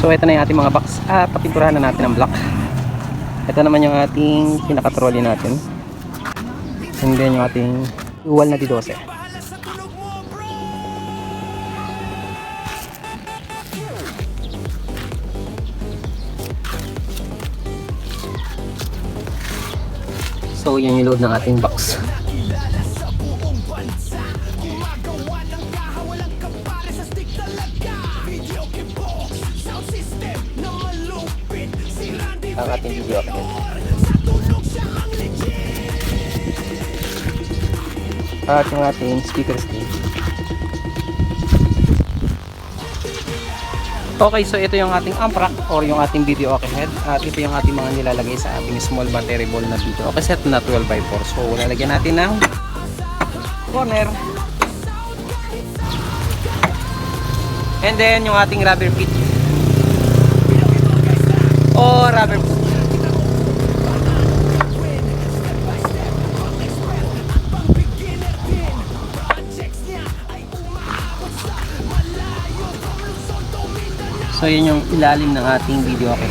So ito na yung ating mga box at papinturahan na natin ang black. Ito naman yung ating pinaka-trolley natin. And then yung ating uwal na D12. So yan yung load ng ating box. Ang ating video upload. At yung ating speaker screen. Okay, so ito yung ating amp rack or yung ating video okay head. At ito yung ating mga nilalagay sa ating small battery ball na video okay set na 12x4. So lalagyan natin ng corner. And then yung ating rubber feet o rubber feet. So yun yung ilalim ng ating video okay.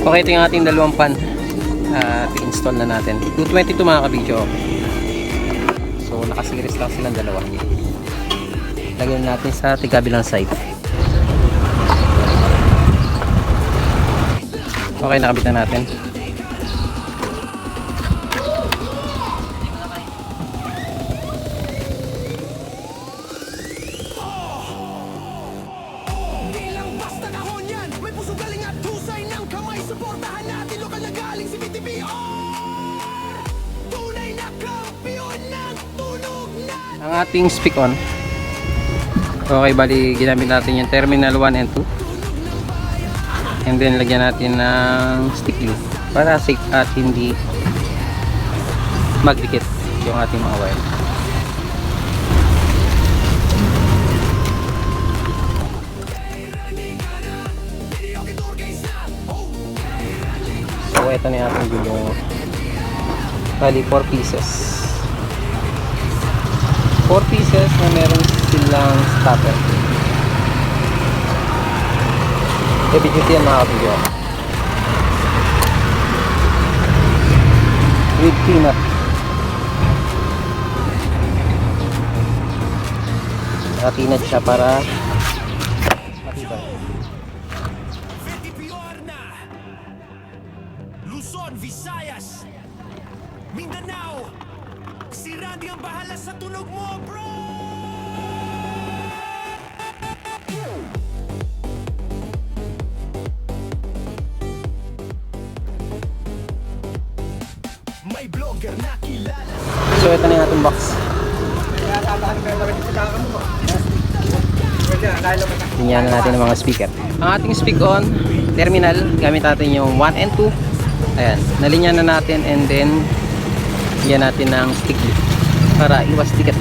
Okay, ito yung ating dalawang pan. I-install na natin. 222 mga ka-video. So nakasiris lang silang dalawa. Lagyan natin sa tigkabilang side. Okay, nakabit na natin. Ang ating speak on. Okay, bali ginamit natin yung terminal 1 and 2. And then lagyan natin ng stick glue para safe at hindi magdikit yung ating mga wire. So ito na yung ating gulong. Bali 4 pieces. 4 pieces na meron silang stopper. Heavy duty yan mga kapigyo. With peanut. Nakatinad siya para matibay. Luzon, Visayas, Mindanao. Si Randy ang bahala sa tunog mo, bro! May vlogger na kilala. So ito na yung ating box. Tingnan natin ang mga speaker. Ang ating speak on terminal, gamit natin yung 1 and 2. Ayan, nalinya na natin and then yan natin ng stick glue para iwas tikat.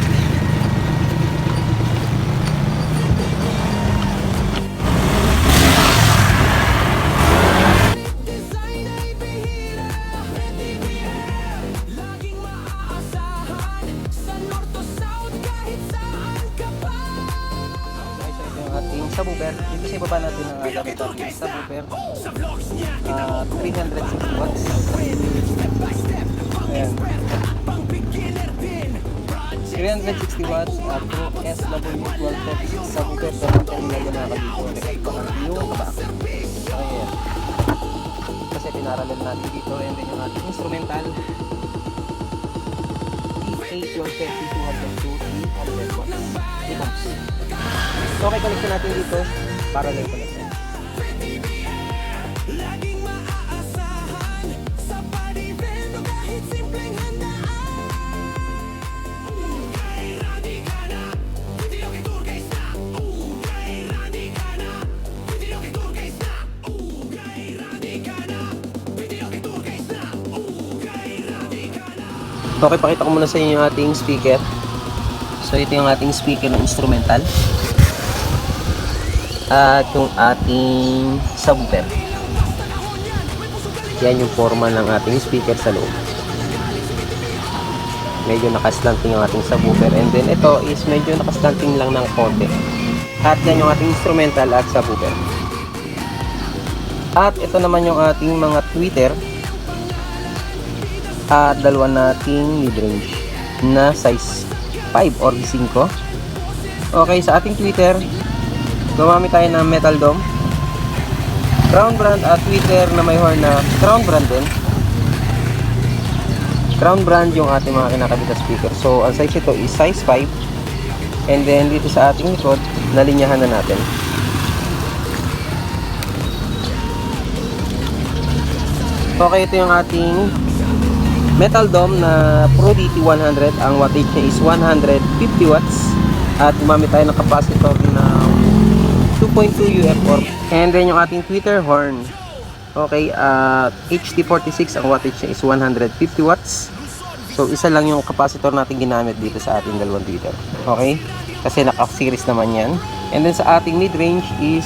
Subwoofer, dito sa ibaba natin ang gamit natin subwoofer, 360 watts. Ayan. 360 watts Pro SW1236 subwoofer sa mga terminal na nakadito. Nagkakaroon yung kabak. Ayan. Kasi pinaralan natin dito and then yung ating instrumental E8 230 202 300 watts. Itoms. So okay, connect natin dito para lang connect. Okay, pakita ko muna sa inyo yung ating speaker. So ito yung ating speaker ng instrumental. at yung ating subwoofer. Yan yung forma ng ating speaker sa loob. Medyo nakaslanting yung ating subwoofer, and then ito is medyo nakaslanting lang ng konti. At yan yung ating instrumental at subwoofer. At ito naman yung ating mga tweeter at dalawa nating mid-range na size 5 or 5. Okay, sa ating tweeter gumamit tayo ng metal dome, crown brand at tweeter na may horn na crown brand din. Crown brand yung ating mga kinakabit na speaker. So ang size ito is size 5, and then dito sa ating likod nalinyahan na natin. Okay, ito yung ating metal dome na Pro DT100. Ang wattage niya is 150 watts at gumamit tayo ng capacitor na 2.2 UF4. And then yung ating tweeter horn, okay, HT46, ang wattage niya is 150 watts. So isa lang yung capacitor natin ginamit dito sa ating dalawang tweeter. Okay, kasi naka-series naman yan. And then sa ating mid-range is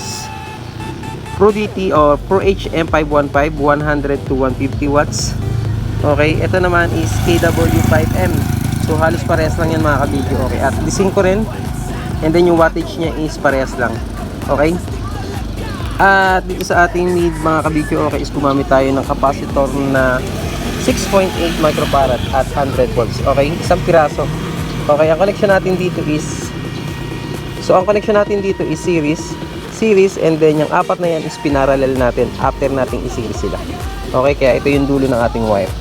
Pro DT or Pro HM515, 100 to 150 watts. Okay, ito naman is KW5M. So halos parehas lang yan mga kabidyo. Okay, at lising ko rin. And then yung wattage niya is parehas lang. Okay. At dito sa ating mid mga kabidyo, okay, is gumamit tayo ng capacitor na 6.8 microfarad at 100 volts. Okay, isang piraso. Okay, ang connection natin dito is series, and then yung apat na yan is pinarallel natin after nating i-series sila. Okay, kaya ito yung dulo ng ating wire.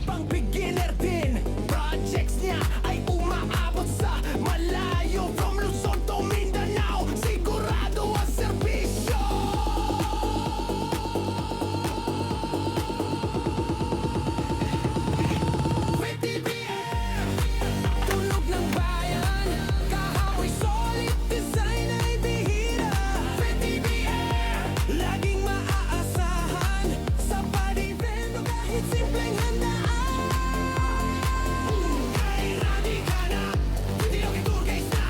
Pang beginner din, projects niya ay umaabot sa malayo. From Luzon to Mindanao, sigurado ang serbisyo. With TBM, tunog ng bayan, kahapoy solid design ay bihira. With TBM, laging maaasahan sa body bend o kahit simpleng handaan. Kay Randy ka na, hindi lang itour guys na.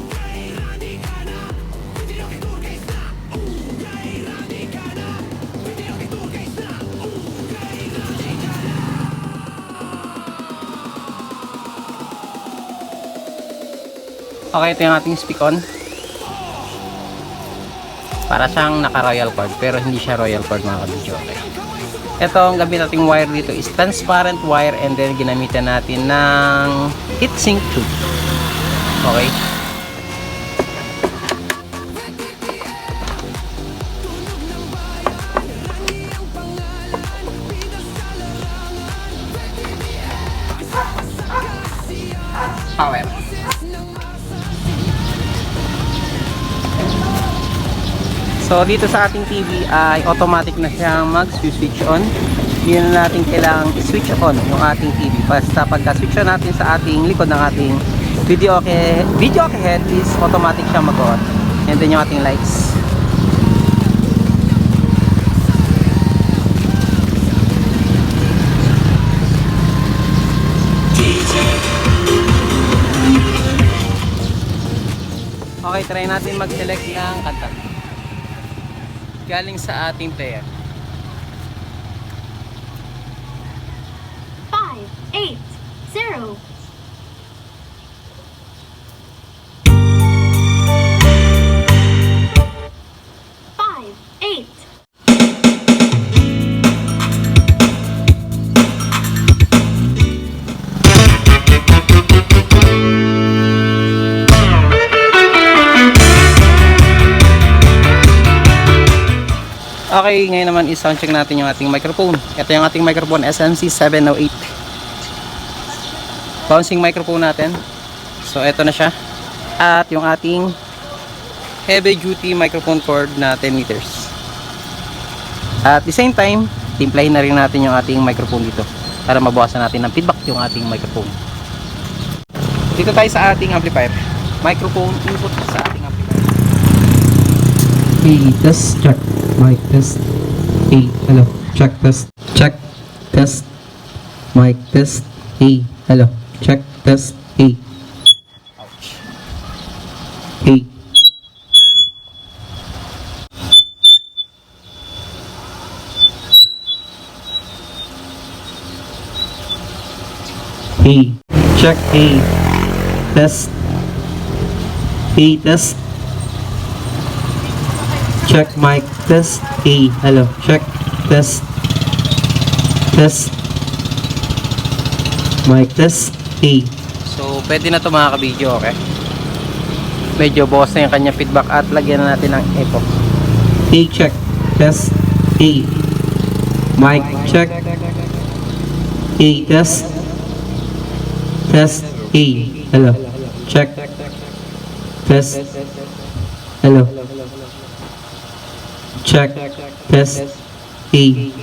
Kay Randy ka na, hindi lang itour guys na. Kay Randy ka na, hindi lang itour guys na. Kay Randy ka na. Okay, ito yung ating speak-on. Para siyang naka-royal cord, pero hindi siya royal cord mga kabidyo. Okay. Ito, ang gamit nating wire dito is transparent wire, and then ginamitan natin ng heatsink tube. Okay. Power. So dito sa ating TV ay automatic na siyang mag-switch on. Hindi na natin kailangang i-switch on yung ating TV. Basta pagka-switch on natin sa ating likod ng ating video head is automatic siyang mag-on. And then yung ating lights. Okay, try natin mag-select ng kanta galing sa ating player. 5, 8, 0. Five, eight. Okay, ngayon naman i-sound check natin yung ating microphone. Ito yung ating microphone, SMC 708. Bouncing microphone natin. So ito na siya. At yung ating heavy duty microphone cord na 10 meters. At the same time, timplahin na rin natin yung ating microphone dito para mabawasan natin ng feedback yung ating microphone. Dito tayo sa ating amplifier. Microphone input sa ating amplifier. Hey, test, check, mic test. Hey, hello, check, test, check, test, mic test. Hey, hello, check, test. Hey, Ouch. hey. Hey, check, hey, test. Hey, test. Check mic test. Hey, hello. Check test. Test. Mic test. Hey. So, pwede na to mga ka-video, okay? Medyo bawas na yung kanya feedback at lagyan na natin ng echo. Hey, check. Test. Hey. Mic check. Hey, test. Test. Hey, hello. Check. Test. Hello. Check. Test. Hey.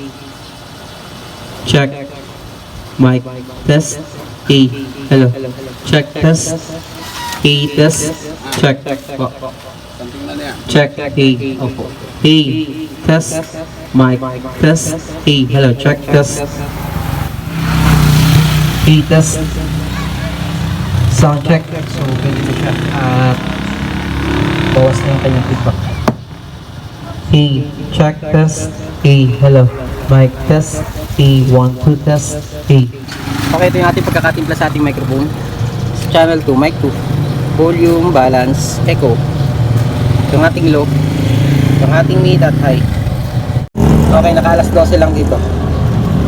Check. Mic. Test. Hey. Hello. Check. Test. Hey. Test. Check. Check. Hey. Hey. Test. Mic. Test. Hey. Hello. Check. Test. Hey. Test. Sound check. So, ganito siya. Bawas na yung kanyang feedback. Hey, check, test. Hey, hello. Mic test. Hey, 1, 2, test. Hey. Okay, ito yung ating pagkakatimpla sa ating microphone. Sa channel 2, mic 2. Volume, balance, echo. Yung ating low. Yung ating mid at high. Okay, naka-alas 12 lang dito.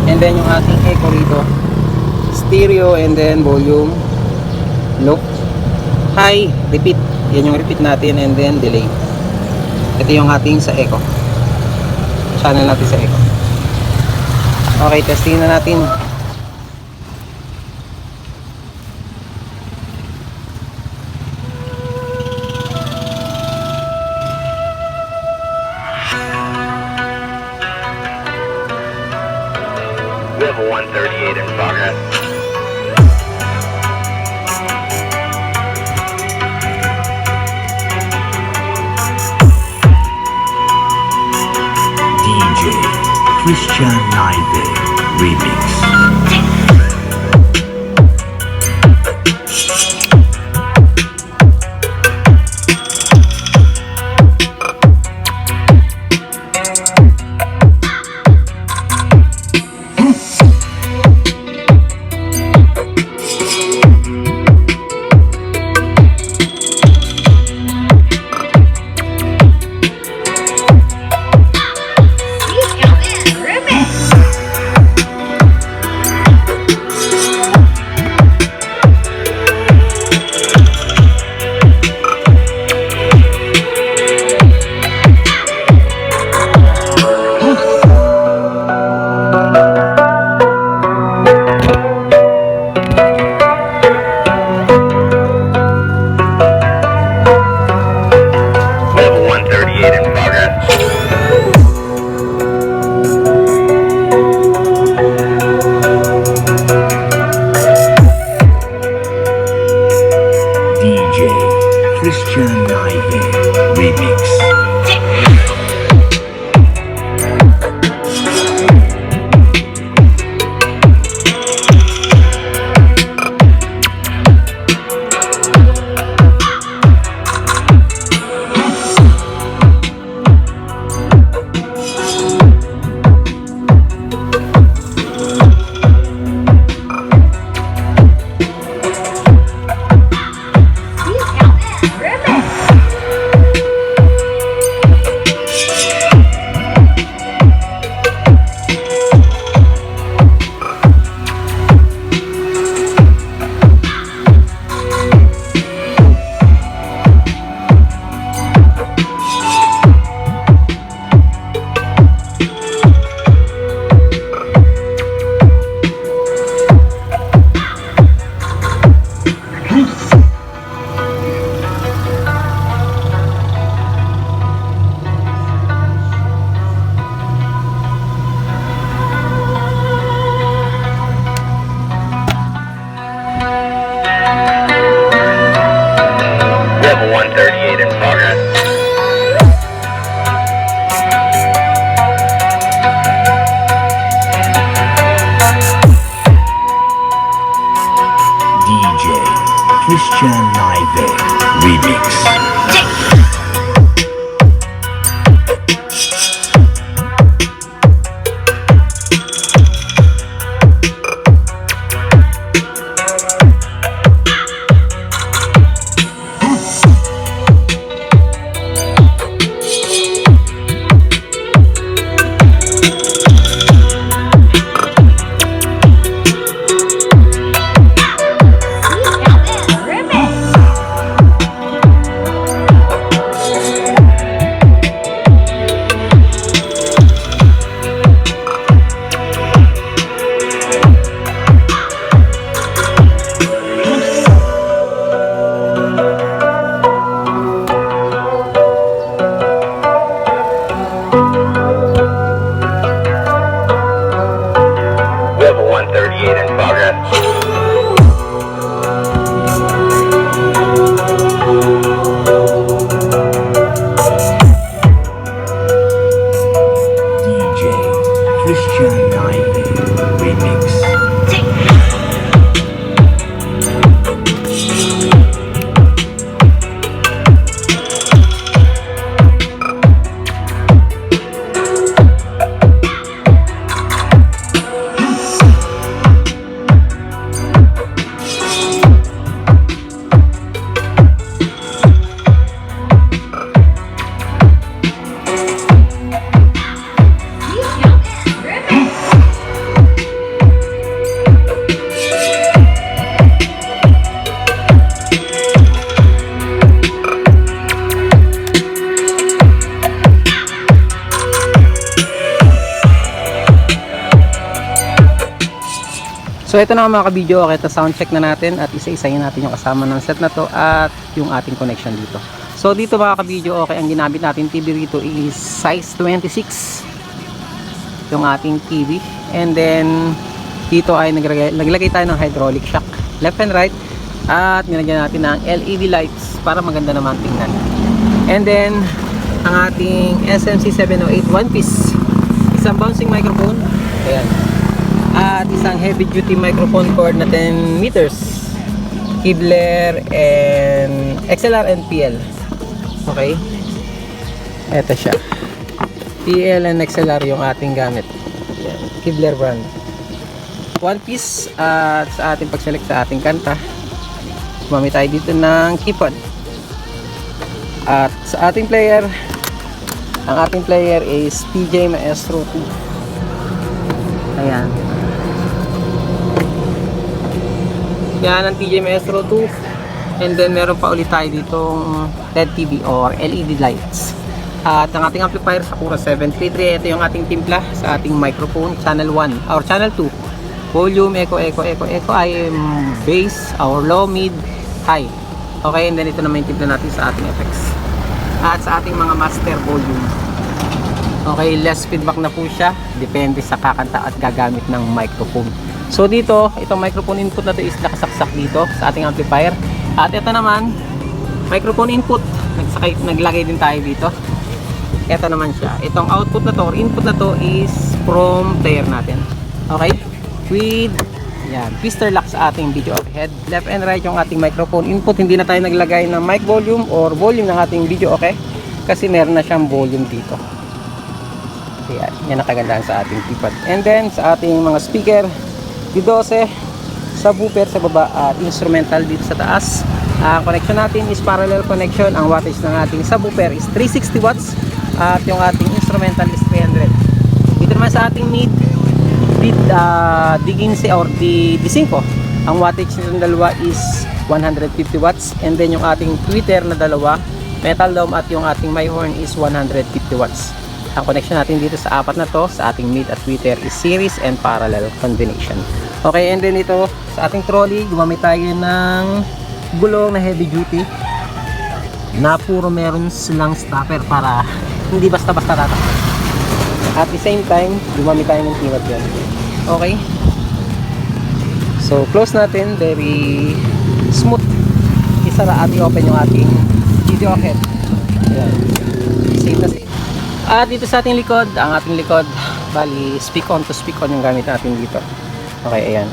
And then yung ating echo rito. Stereo and then volume. Low. High, repeat. Yan yung repeat natin and then delay. Ito yung ating sa echo. Channel natin sa echo. Okay, testing na natin. Level 138 in progress. DJ Christian Naive Remix. DJ Christian Naive Remix. Level 138 in progress. DJ Christian Naive Remix. So ito na mga kabidyo, okay, sound check na natin at isa-isahin natin yung kasama ng set na to at yung ating connection dito. So dito mga kabidyo, okay, ang ginamit natin TV rito is size 26 yung ating TV, and then dito ay naglagay tayo ng hydraulic shock left and right, at nilagyan natin ng LED lights para maganda naman tingnan. And then ang ating SMC 708 one piece, isang bouncing microphone, ayan, at isang heavy duty microphone cord na 10 meters, Kibler and XLR and PL. Okay, eto siya, PL and XLR yung ating gamit. Yan, Kibler brand, one piece. At sa ating pag-select sa ating kanta, gumamit tayo dito ng keypad. At sa ating player, ang ating player is PJ Maestro 2. Ayan, yan ang PJ Maestro 2. And then meron pa ulit tayo ditong LED TV or LED lights. At ang ating amplifier sa Sakura 733, ito yung ating timpla sa ating microphone, channel 1 or channel 2. Volume, echo, I am bass or low, mid, high. Okay, and then ito naman yung timpla natin sa ating effects. At sa ating mga master volume. Okay, less feedback na po siya, depende sa kakanta at gagamit ng microphone. So dito, itong microphone input na to is nakasaksak dito sa ating amplifier. At ito naman, microphone input, naglagay din tayo dito. Ito naman siya, itong output na to or input na to is from player natin. Okay, with yan, twister lock sa ating video overhead. Left and right yung ating microphone input. Hindi na tayo naglagay ng mic volume or volume ng ating video, okay, kasi meron na siyang volume dito. Yan ang kagandahan sa ating keypad. And then sa ating mga speaker, D12, subwoofer sa baba at instrumental dito sa taas. Ang connection natin is parallel connection. Ang wattage ng ating subwoofer is 360 watts at yung ating instrumental is 300. Dito naman sa ating mid D15 or D5, ang wattage ng dalawa is 150 watts, and then yung ating tweeter na dalawa, metal dome, at yung ating my horn is 150 watts. Ang connection natin dito sa apat na to sa ating mid at tweeter is series and parallel combination. Okay, and then ito sa ating trolley, gumamit tayo ng gulong na heavy duty na puro meron silang stopper para hindi basta-basta tatakbo. At the same time, gumamit tayo ng keyword yan. Okay, so close natin, very smooth. Isara at i-open yung ating video head. Ayan, save na save. At dito sa ating likod, ang ating likod, bali speak on to speak on yung gamit natin dito. Okay, ayan.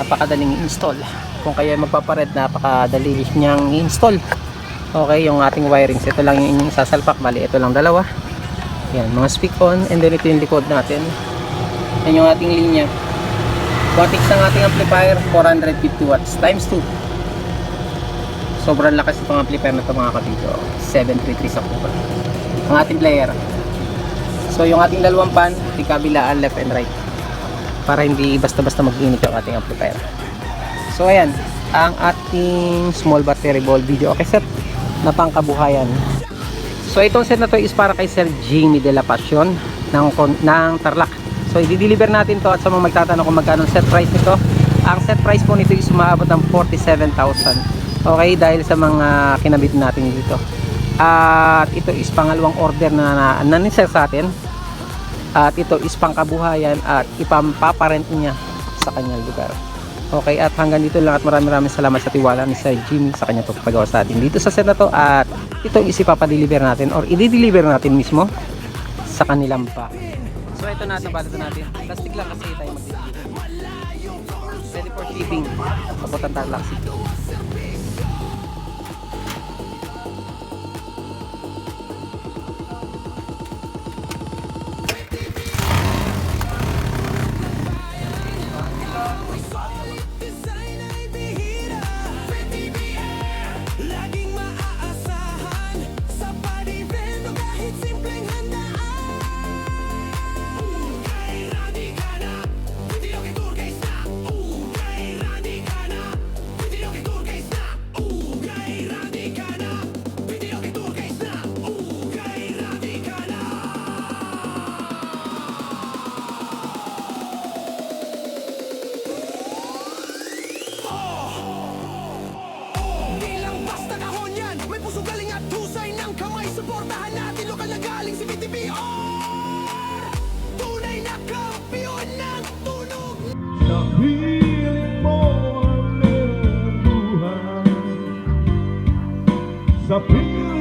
napakadaling install. Kung kayo ay magpapared, napakadali niyang i-install. Okay, yung ating wirings, ito lang yung inyong sasalpak, bali ito lang dalawa. Yan, mga speak on, and then ito yung likod natin. Yan yung ating linya. Wattage ng ating amplifier, 450 watts times 2. Sobrang lakas itong amplifier na ito mga kabidyo. 733 sa kuba. Ang ating player. So yung ating dalawang pan, di kabilaan, left and right. Para hindi basta-basta mag-init yung ating amplifier. So ayan, ang ating small battery ball video cassette na pangkabuhayan. So itong set na to is para kay Sir Jimmy de la Pasión ng Tarlac. So i-deliver natin to, at sa mga magtatanong kung magkano set price nito, ang set price po nito is umaabot ng 47,000. Okay, dahil sa mga kinabit natin dito. At ito is pangalawang order na nanisel sa atin. At ito is pangkabuhayan at ipampaparent niya sa kanyang lugar. Okay, at hanggang dito lang, at maraming salamat sa tiwala ni Sir Jimmy sa kanyang pagpagawa sa atin dito sa set na to. At ito is ipapadeliver natin or i-deliver natin mismo sa kanilang pa. So ito na, nabalot natin. Plastic lang kasi tayo mag-deliver. Ready for shipping. Papuntang Tarlac City. Laging maaasahan sa pag-event o kahit simpleng handaan. Kay Radicana, video kay Turkey Snap. Kay Radicana, video kay Turkey Snap. Kay Radicana, video kay Turkey Snap. Kay Radicana. Di lang basta kahon yan, may pusong galing at husay ng kamay. Suportahan natin, lokal na galing si BTPR. Tunay na kampiyon ng tunog. Sa piling mo ang meron buhay. Sa piling